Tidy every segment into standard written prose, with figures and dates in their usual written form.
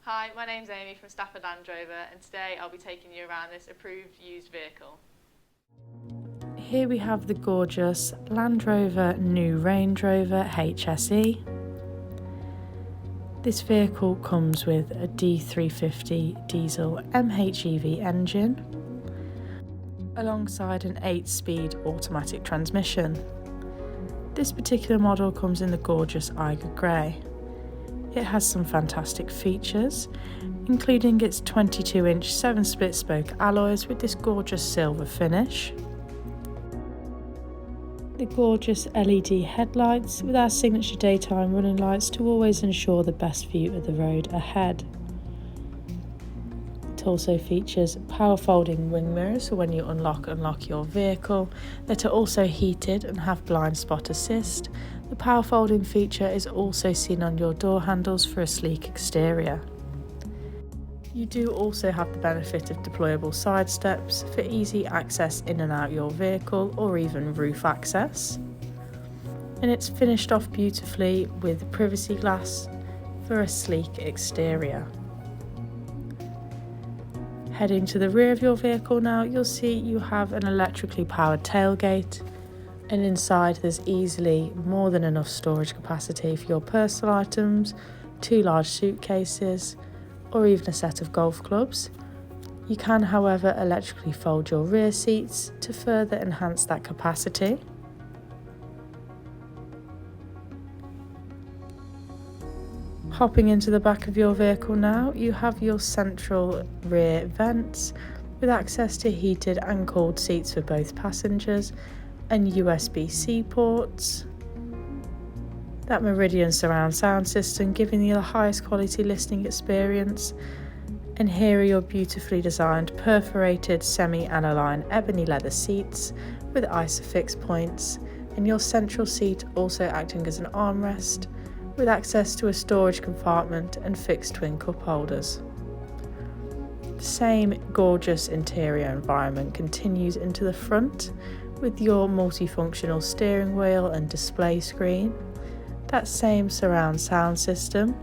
Hi, my name's Amy from Stafford Land Rover, and today I'll be taking you around this approved used vehicle. Here we have the gorgeous Land Rover new Range Rover HSE. This vehicle comes with a D350 diesel MHEV engine alongside an 8-speed automatic transmission. This particular model comes in the gorgeous Eiger Grey. It has some fantastic features, including its 22-inch 7-split spoke alloys with this gorgeous silver finish, the gorgeous LED headlights with our signature daytime running lights to always ensure the best view of the road ahead. It also features power folding wing mirrors for when you unlock your vehicle that are also heated and have blind spot assist. The power folding feature is also seen on your door handles for a sleek exterior. You do also have the benefit of deployable side steps for easy access in and out your vehicle or even roof access. And it's finished off beautifully with privacy glass for a sleek exterior. Heading to the rear of your vehicle now, you'll see you have an electrically powered tailgate, and inside there's easily more than enough storage capacity for your personal items, 2 large suitcases, or even a set of golf clubs. You can, however, electrically fold your rear seats to further enhance that capacity. Hopping into the back of your vehicle now, you have your central rear vents with access to heated and cooled seats for both passengers and USB-C ports. That Meridian surround sound system giving you the highest quality listening experience. And here are your beautifully designed perforated semi-aniline ebony leather seats with ISOFIX points, and your central seat also acting as an armrest with access to a storage compartment and fixed twin cup holders. The same gorgeous interior environment continues into the front with your multifunctional steering wheel and display screen. That same surround sound system,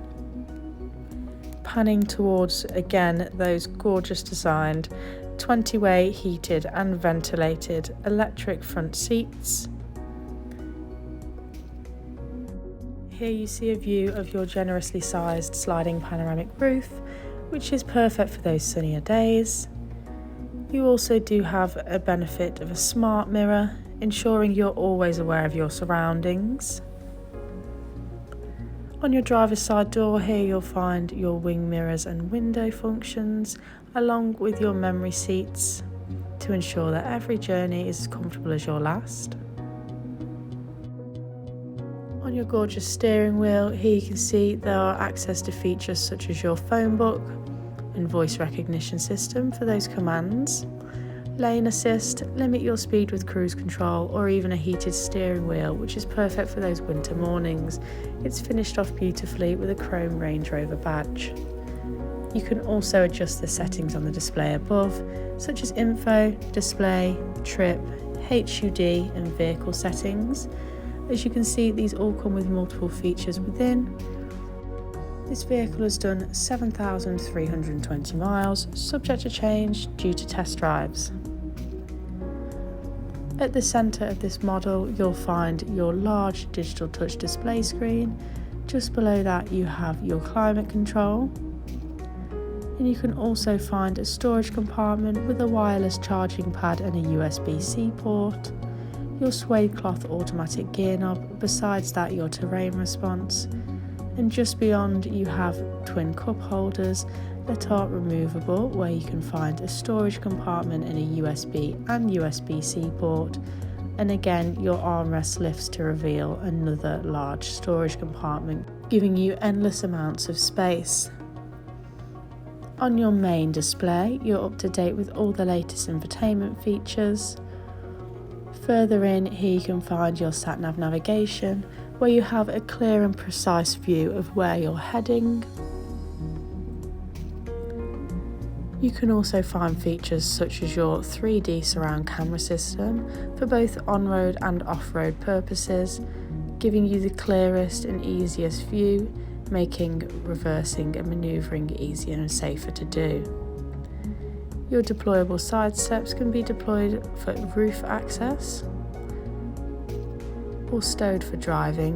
panning towards again those gorgeous designed 20-way heated and ventilated electric front seats. Here you see a view of your generously sized sliding panoramic roof, which is perfect for those sunnier days. You also do have a benefit of a smart mirror, ensuring you're always aware of your surroundings. On your driver's side door here you'll find your wing mirrors and window functions, along with your memory seats to ensure that every journey is as comfortable as your last. On your gorgeous steering wheel here you can see there are access to features such as your phone book and voice recognition system for those commands, lane assist, limit your speed with cruise control, or even a heated steering wheel, which is perfect for those winter mornings. It's finished off beautifully with a chrome Range Rover badge. You can also adjust the settings on the display above, such as info, display, trip, HUD and vehicle settings. As you can see, these all come with multiple features within. This vehicle has done 7,320 miles, subject to change due to test drives. At the centre of this model, you'll find your large digital touch display screen. Just below that, you have your climate control. And you can also find a storage compartment with a wireless charging pad and a USB-C port. Your suede cloth automatic gear knob, besides that your terrain response. And just beyond you have twin cup holders that are removable, where you can find a storage compartment and a USB and USB-C port, and again your armrest lifts to reveal another large storage compartment, giving you endless amounts of space. On your main display you're up to date with all the latest infotainment features. Further in here you can find your sat-nav navigation, where you have a clear and precise view of where you're heading. You can also find features such as your 3D surround camera system for both on-road and off-road purposes, giving you the clearest and easiest view, making reversing and manoeuvring easier and safer to do. Your deployable side steps can be deployed for roof access or stowed for driving.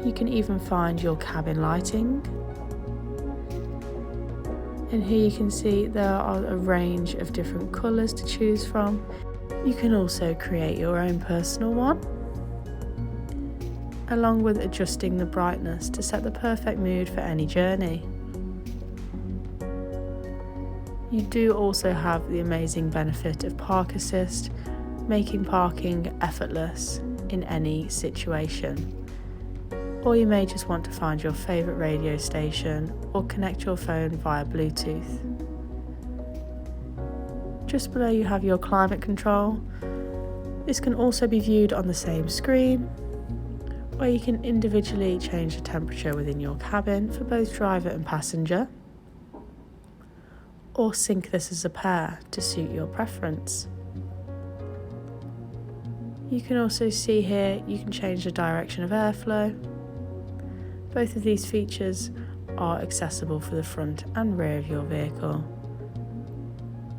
You can even find your cabin lighting. And here you can see there are a range of different colours to choose from. You can also create your own personal one, along with adjusting the brightness to set the perfect mood for any journey. You do also have the amazing benefit of Park Assist, making parking effortless in any situation. Or you may just want to find your favourite radio station or connect your phone via Bluetooth. Just below you have your climate control. This can also be viewed on the same screen, where you can individually change the temperature within your cabin for both driver and passenger, or sync this as a pair to suit your preference. You can also see here you can change the direction of airflow. Both of these features are accessible for the front and rear of your vehicle.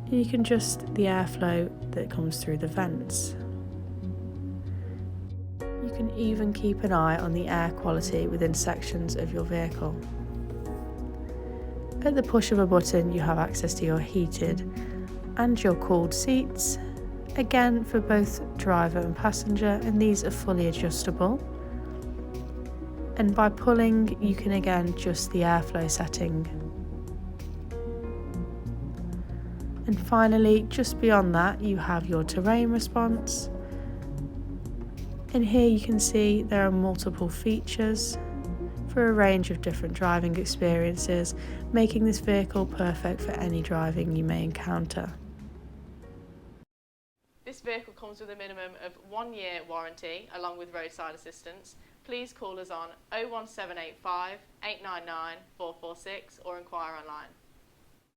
And you can adjust the airflow that comes through the vents. You can even keep an eye on the air quality within sections of your vehicle. At the push of a button, you have access to your heated and your cooled seats, again for both driver and passenger, and these are fully adjustable. And by pulling, you can again adjust the airflow setting. And finally, just beyond that, you have your terrain response. And here you can see there are multiple features for a range of different driving experiences, making this vehicle perfect for any driving you may encounter. This vehicle comes with a minimum of 1 year warranty along with roadside assistance. Please call us on 01785 899 446 or inquire online.